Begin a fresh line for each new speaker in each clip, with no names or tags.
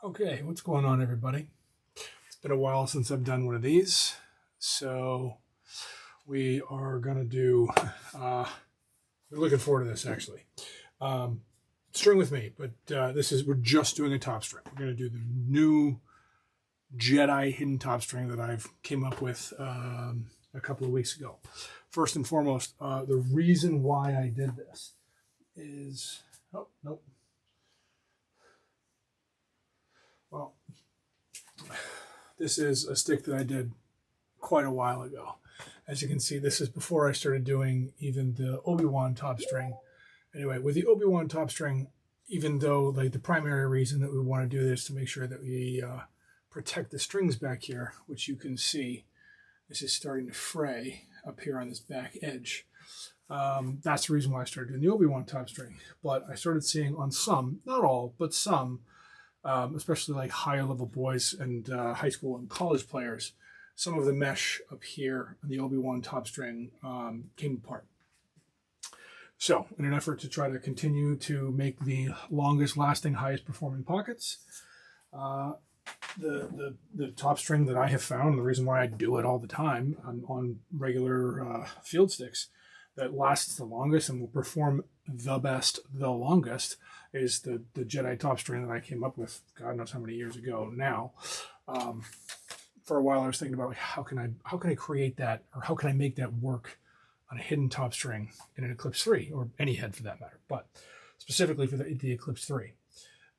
Okay, what's going on, everybody? It's been a while since I've done one of these, so we are going to do, we're looking forward to this, actually. String with me, but we're just doing a top string. We're going to do the new Jedi hidden top string that I've came up with a couple of weeks ago. First and foremost, the reason why I did this is, oh, nope. Well, this is a stick that I did quite a while ago. As you can see, this is before I started doing even the Obi-Wan top string. Anyway, with the Obi-Wan top string, even though like the primary reason that we want to do this is to make sure that we protect the strings back here, which you can see, this is starting to fray up here on this back edge. That's the reason why I started doing the Obi-Wan top string. But I started seeing on some, not all, but some, especially like higher level boys and high school and college players, some of the mesh up here on the Obi-Wan top string came apart. So in an effort to try to continue to make the longest lasting, highest performing pockets, the top string that I have found, the reason why I do it all the time on regular field sticks that lasts the longest and will perform the best the longest, is the Jedi Topstring that I came up with God knows how many years ago now. For a while I was thinking about like how can I create that, or how can I make that work on a hidden top string in an Eclipse 3, or any head for that matter, but specifically for the Eclipse 3.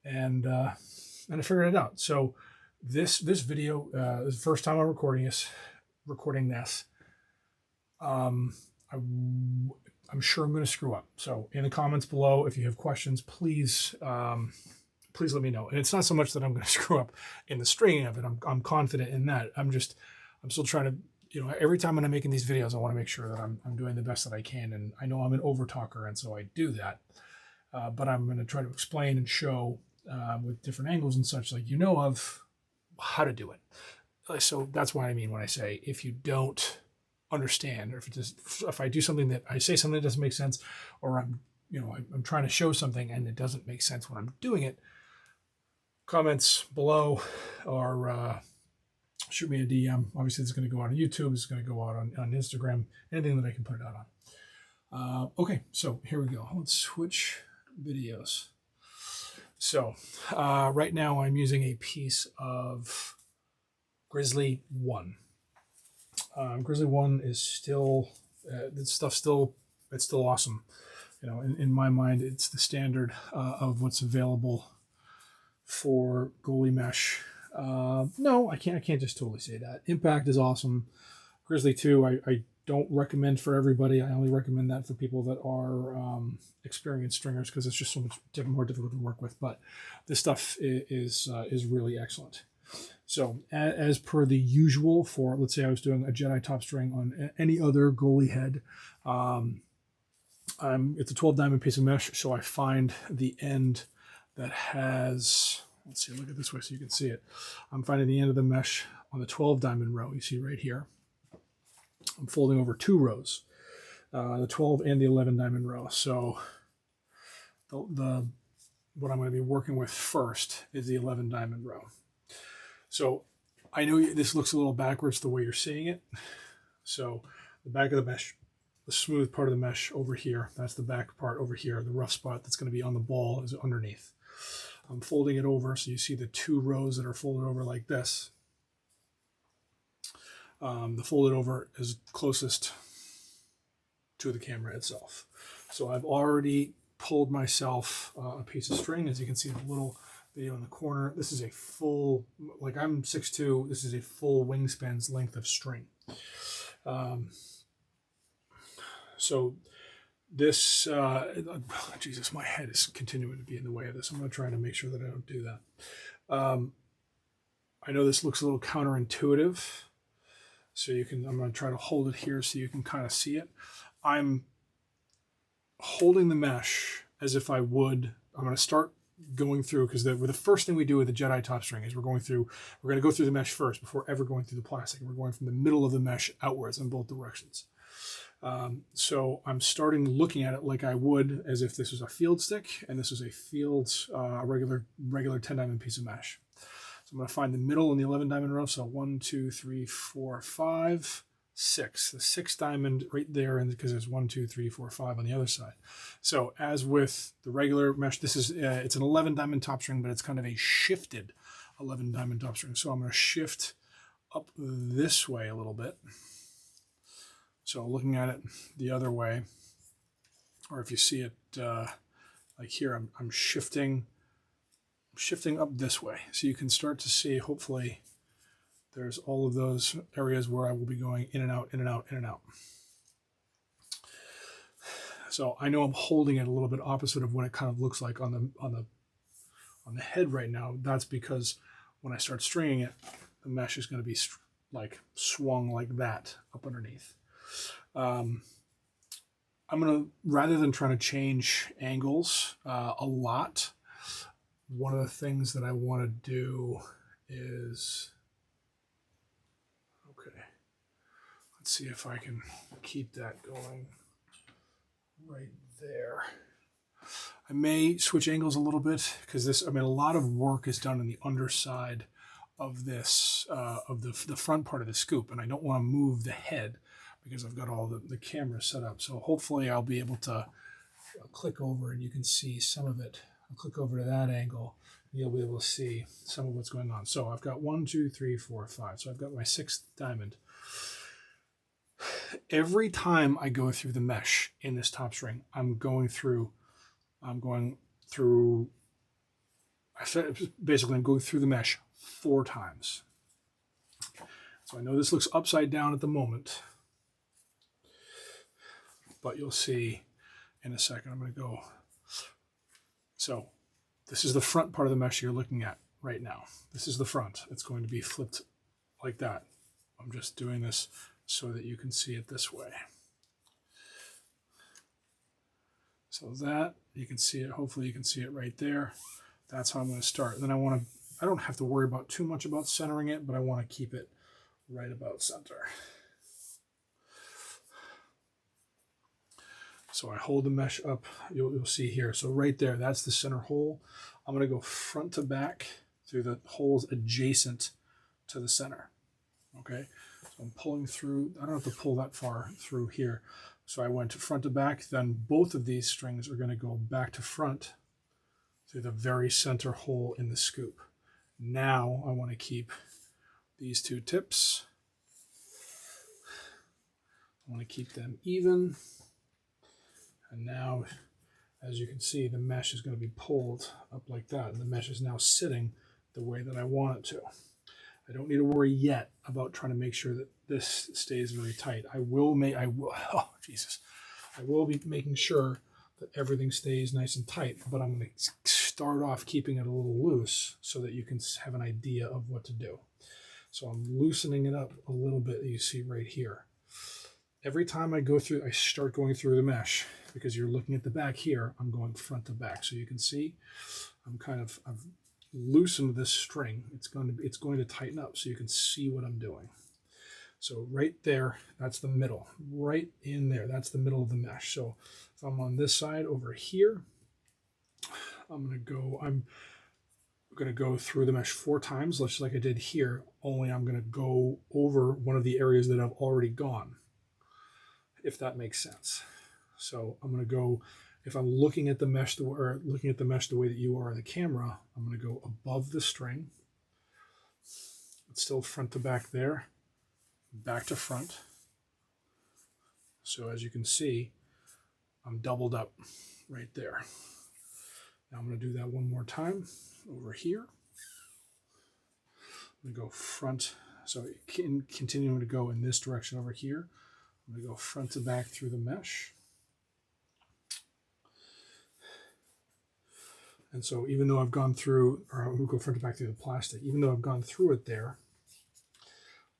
And I figured it out. So this video is the first time I'm recording this. I'm sure I'm going to screw up. So in the comments below, if you have questions, please let me know. And it's not so much that I'm going to screw up in the stringing of it. I'm confident in that. I'm still trying to, every time when I'm making these videos, I want to make sure that I'm doing the best that I can. And I know I'm an over talker, and so I do that. But I'm going to try to explain and show with different angles and such, like of how to do it. So that's what I mean when I say, if you don't understand, or if I do something that I say something that doesn't make sense, or I'm trying to show something and it doesn't make sense when I'm doing it, comments below, or shoot me a DM. Obviously it's going to go out on YouTube, it's going to go out on Instagram, anything that I can put it out on. Okay, so here we go. Let's switch videos. So right now I'm using a piece of Grizzly 1. Grizzly 1 is still, this stuff's still, it's still awesome. In my mind, it's the standard of what's available for goalie mesh. No, I can't just totally say that. Impact is awesome. Grizzly 2, I don't recommend for everybody. I only recommend that for people that are experienced stringers, because it's just so much more difficult to work with. But this stuff is really excellent. So as per the usual for, let's say I was doing a Jedi top string on any other goalie head, it's a 12 diamond piece of mesh. So I find the end that has, let's see, look at this way so you can see it. I'm finding the end of the mesh on the 12 diamond row. You see right here. I'm folding over 2 rows, the 12 and the 11 diamond row. So what I'm going to be working with first is the 11 diamond row. So I know this looks a little backwards the way you're seeing it. So the back of the mesh, the smooth part of the mesh over here, that's the back part over here. The rough spot that's going to be on the ball is underneath. I'm folding it over so you see the 2 rows that are folded over like this. The folded over is closest to the camera itself. So I've already pulled myself a piece of string. As you can see, the little video in the corner, this is a full, like I'm 6'2", this is a full wingspan's length of string. So this, Jesus, my head is continuing to be in the way of this. I'm going to try to make sure that I don't do that. I know this looks a little counterintuitive, so I'm going to try to hold it here so you can kind of see it. I'm holding the mesh as if I'm going to start going through, because the first thing we do with the Jedi top string is we're going to go through the mesh first before ever going through the plastic. We're going from the middle of the mesh outwards in both directions. So I'm starting looking at it like I would as if this was a field stick and this was a regular 10 diamond piece of mesh. So I'm going to find the middle in the 11 diamond row. So 1, 2, 3, 4, 5, 6. The 6th diamond right there, and because there's 1, 2, 3, 4, 5 on the other side. So as with the regular mesh, this is it's an 11 diamond top string, but it's kind of a shifted 11 diamond top string. So I'm going to shift up this way a little bit. So looking at it the other way, or if you see it like here, I'm shifting up this way. So you can start to see, hopefully, there's all of those areas where I will be going in and out, in and out, in and out. So I know I'm holding it a little bit opposite of what it kind of looks like on the head right now. That's because when I start stringing it, the mesh is going to be like swung like that up underneath. I'm going to, rather than trying to change angles a lot, one of the things that I want to do is, okay, let's see if I can keep that going right there. I may switch angles a little bit because this, I mean, a lot of work is done on the underside of this, of the front part of the scoop, and I don't want to move the head because I've got all the cameras set up. So hopefully I'll be able to click over and you can see some of it. I'll click over to that angle and you'll be able to see some of what's going on. So I've got 1, 2, 3, 4, 5. So I've got my 6th diamond. Every time I go through the mesh in this top string, I'm going through, basically I'm going through the mesh 4 times. So I know this looks upside down at the moment, but you'll see in a second. I'm going to go. So this is the front part of the mesh you're looking at right now. This is the front. It's going to be flipped like that. I'm just doing this so that you can see it this way. So that, you can see it, hopefully you can see it right there. That's how I'm going to start. Then I don't have to worry about too much about centering it, but I want to keep it right about center. So I hold the mesh up, you'll see here. So right there, that's the center hole. I'm going to go front to back through the holes adjacent to the center. Okay, so I'm pulling through. I don't have to pull that far through here. So I went front to back, then both of these strings are going to go back to front through the very center hole in the scoop. Now I want to keep these 2 tips. I want to keep them even. And now, as you can see, the mesh is going to be pulled up like that. And the mesh is now sitting the way that I want it to. I don't need to worry yet about trying to make sure that this stays very tight. I will be making sure that everything stays nice and tight, but I'm going to start off keeping it a little loose so that you can have an idea of what to do. So I'm loosening it up a little bit, you see right here. Every time I go through, I start going through the mesh, because you're looking at the back here, I'm going front to back. So you can see I've loosened this string. It's going to tighten up so you can see what I'm doing. So right there, that's the middle. Right in there, that's the middle of the mesh. So if I'm on this side over here, I'm going to go through the mesh 4 times, just like I did here, only I'm going to go over one of the areas that I've already gone, if that makes sense. So I'm going to go, if I'm looking at the mesh, the way that you are in the camera, I'm going to go above the string. It's still front to back there, back to front. So as you can see, I'm doubled up right there. Now I'm going to do that one more time over here. I'm going to go front, so continuing to go in this direction over here. I'm going to go front to back through the mesh. And so even though I've gone through, or I'll go front to back through the plastic, even though I've gone through it there,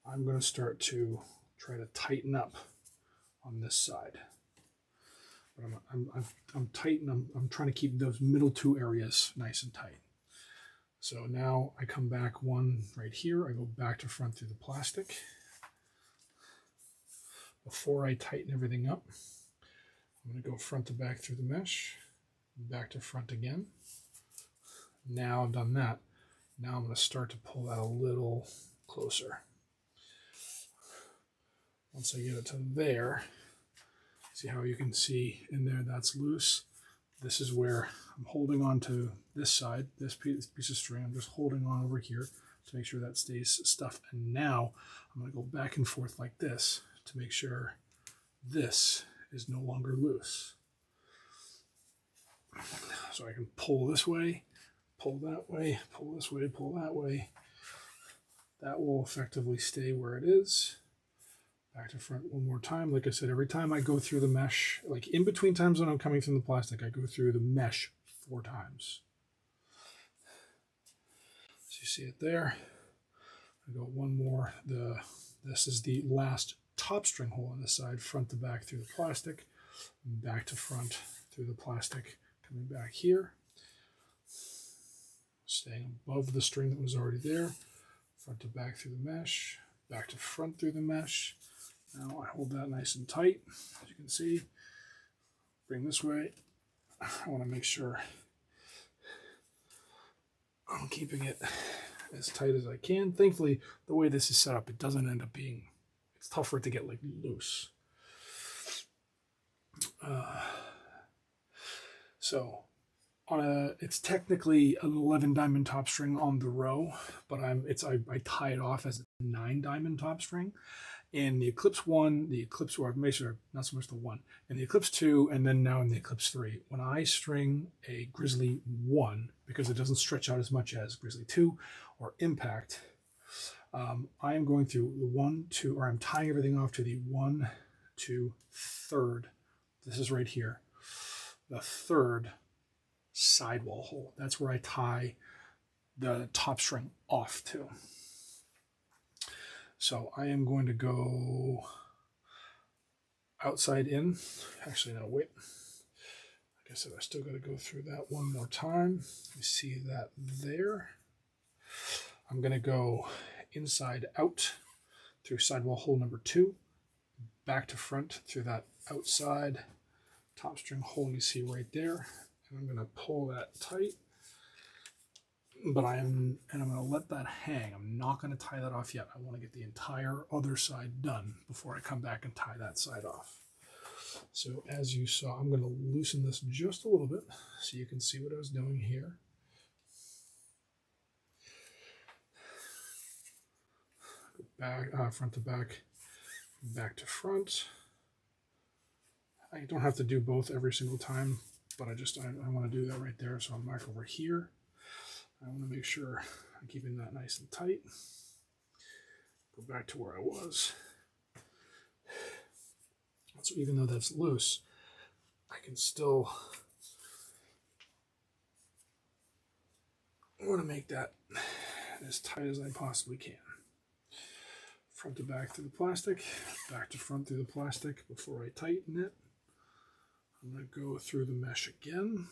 I'm going to start to try to tighten up on this side. But I'm trying to keep those middle 2 areas nice and tight. So now I come back one right here. I go back to front through the plastic. Before I tighten everything up, I'm going to go front to back through the mesh, back to front again. Now I've done that. Now I'm going to start to pull that a little closer. Once I get it to there, see how you can see in there that's loose. This is where I'm holding on to this side, this piece of string. I'm just holding on over here to make sure that stays stuffed. And now I'm going to go back and forth like this to make sure this is no longer loose. So I can pull this way, pull that way, pull this way, pull that way. That will effectively stay where it is. Back to front one more time. Like I said, every time I go through the mesh, like in between times when I'm coming from the plastic, I go through the mesh 4 times. So you see it there. I got one more. This is the last top string hole on this side, front to back through the plastic, back to front through the plastic, coming back here, staying above the string that was already there, front to back through the mesh, back to front through the mesh. Now I hold that nice and tight, as you can see. Bring this way. I want to make sure I'm keeping it as tight as I can. Thankfully, the way this is set up, it doesn't end up being, it's tough for it to get like loose. So it's technically an 11 diamond top string on the row, but I tie it off as a 9 diamond top string. In the Eclipse 1, the Eclipse, or maybe not so much the 1, in the Eclipse 2, and then now in the Eclipse 3, when I string a Grizzly 1, because it doesn't stretch out as much as Grizzly 2 or Impact, I am going through the 1, 2, or I'm tying everything off to the 1, 2, 3rd. This is right here. The 3rd sidewall hole. That's where I tie the top string off to. So I am going to go outside in. Actually, no, wait. Like I said, I still got to go through that one more time. You see that there. I'm going to go inside out through sidewall hole number 2, back to front through that outside top string hole you see right there. And I'm going to pull that tight. But I'm going to let that hang. I'm not going to tie that off yet. I want to get the entire other side done before I come back and tie that side off. So as you saw, I'm going to loosen this just a little bit so you can see what I was doing here. Go back, front to back, back to front. I don't have to do both every single time, but I want to do that right there. So I'm back over here. I want to make sure I'm keeping that nice and tight. Go back to where I was. So even though that's loose, I can still want to make that as tight as I possibly can. Front to back through the plastic, back to front through the plastic before I tighten it. I'm going to go through the mesh again.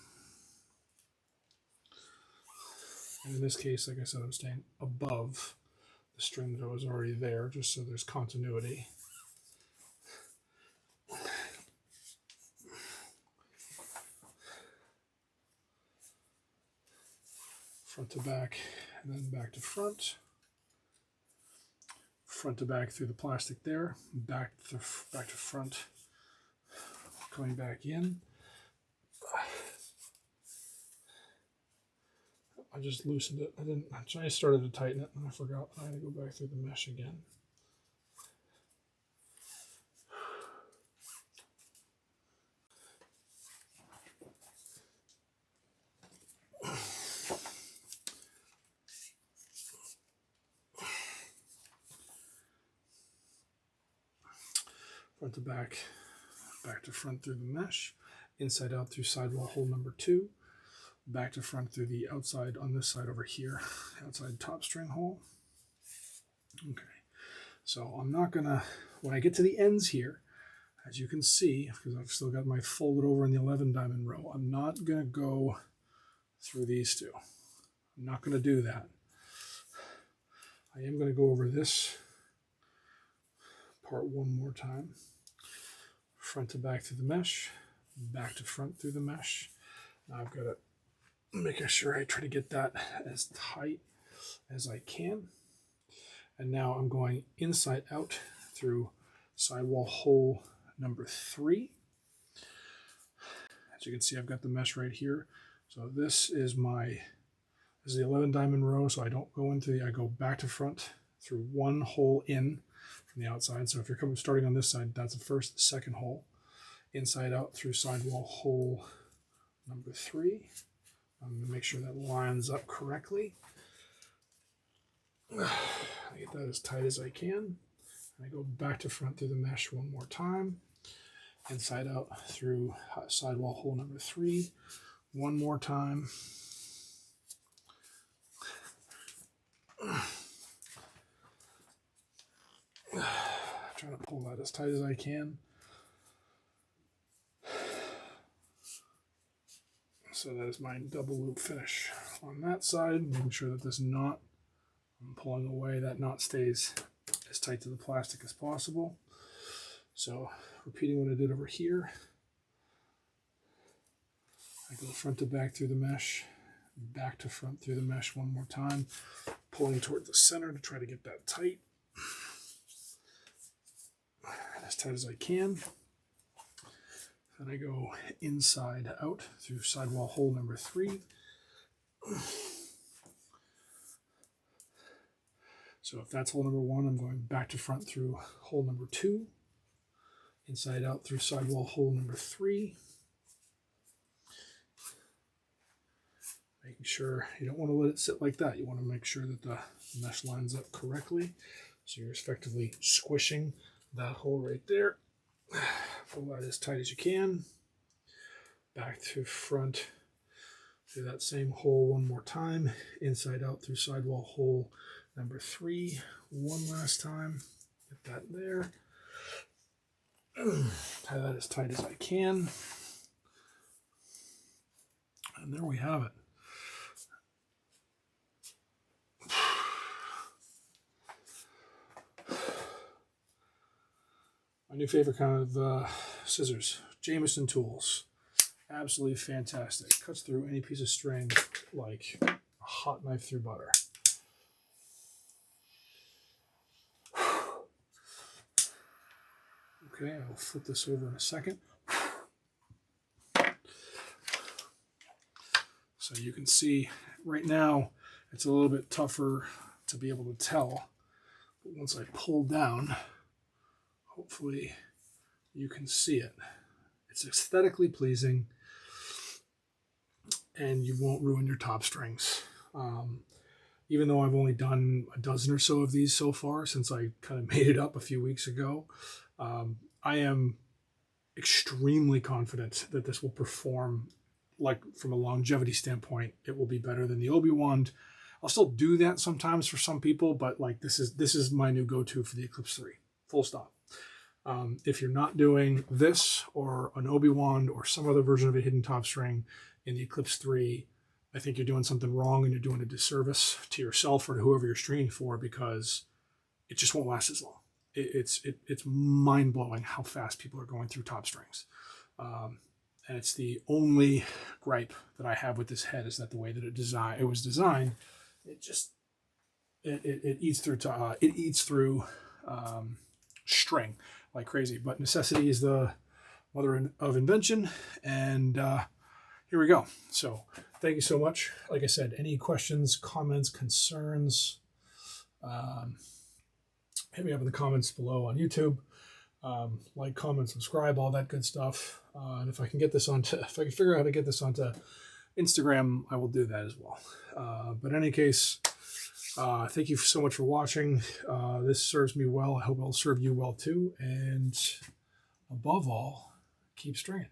And in this case, like I said, I'm staying above the string that was already there, just so there's continuity. Front to back, and then back to front. Front to back through the plastic there, back to front, coming back in. I just loosened it. I started to tighten it and I forgot. I had to go back through the mesh again. Front to back, back to front through the mesh, inside out through sidewall hole number 2. Back to front through the outside on this side over here, outside top string hole. Okay, so I'm not gonna, when I get to the ends here, as you can see, because I've still got my folded over in the 11 diamond row, I'm not gonna go through these two. I'm not gonna do that. I am gonna go over this part one more time. Front to back through the mesh, back to front through the mesh. Now I've got to making sure I try to get that as tight as I can. And now I'm going inside out through sidewall hole number 3. As you can see, I've got the mesh right here. So this is the 11 diamond row. So I don't go I go back to front through one hole in from the outside. So if you're starting on this side, that's the first, second hole. Inside out through sidewall hole number 3. I'm going to make sure that lines up correctly. I get that as tight as I can. I go back to front through the mesh one more time. Inside out through sidewall hole number 3 one more time. Trying to pull that as tight as I can. So that is my double loop finish on that side, making sure that this knot, I'm pulling away, that knot stays as tight to the plastic as possible. So repeating what I did over here, I go front to back through the mesh, back to front through the mesh one more time, pulling toward the center to try to get that tight, as tight as I can. Then I go inside out through sidewall hole number 3. So if that's hole number 1, I'm going back to front through hole number 2. Inside out through sidewall hole number 3. Making sure you don't want to let it sit like that. You want to make sure that the mesh lines up correctly. So you're effectively squishing that hole right there. Pull that as tight as you can. Back to front through that same hole one more time. Inside out through sidewall hole number 3 one last time. Get that there. Tie that as tight as I can. And there we have it. My new favorite kind of scissors, Jameson tools. Absolutely fantastic. Cuts through any piece of string like a hot knife through butter. Okay, I'll flip this over in a second. So you can see right now it's a little bit tougher to be able to tell. But once I pull down, hopefully you can see it. It's aesthetically pleasing and you won't ruin your top strings. Even though I've only done a dozen or so of these so far since I kind of made it up a few weeks ago, I am extremely confident that this will perform, like from a longevity standpoint, it will be better than the Obi wand. I'll still do that sometimes for some people, but like this is my new go-to for the Eclipse 3, full stop. If you're not doing this or an Obi wand or some other version of a hidden top string in the Eclipse 3, I think you're doing something wrong and you're doing a disservice to yourself or to whoever you're stringing for, because it just won't last as long. It's mind-blowing how fast people are going through top strings. And it's the only gripe that I have with this head, is that the way that it was designed, it eats through string like crazy. But necessity is the mother of invention, and here we go. So thank you so much. Like I said, any questions, comments, concerns, hit me up in the comments below on YouTube. Like, comment, subscribe, all that good stuff. And if I can figure out how to get this onto Instagram, I will do that as well. But in any case, thank you so much for watching. This serves me well. I hope it'll serve you well too. And above all, keep stringing.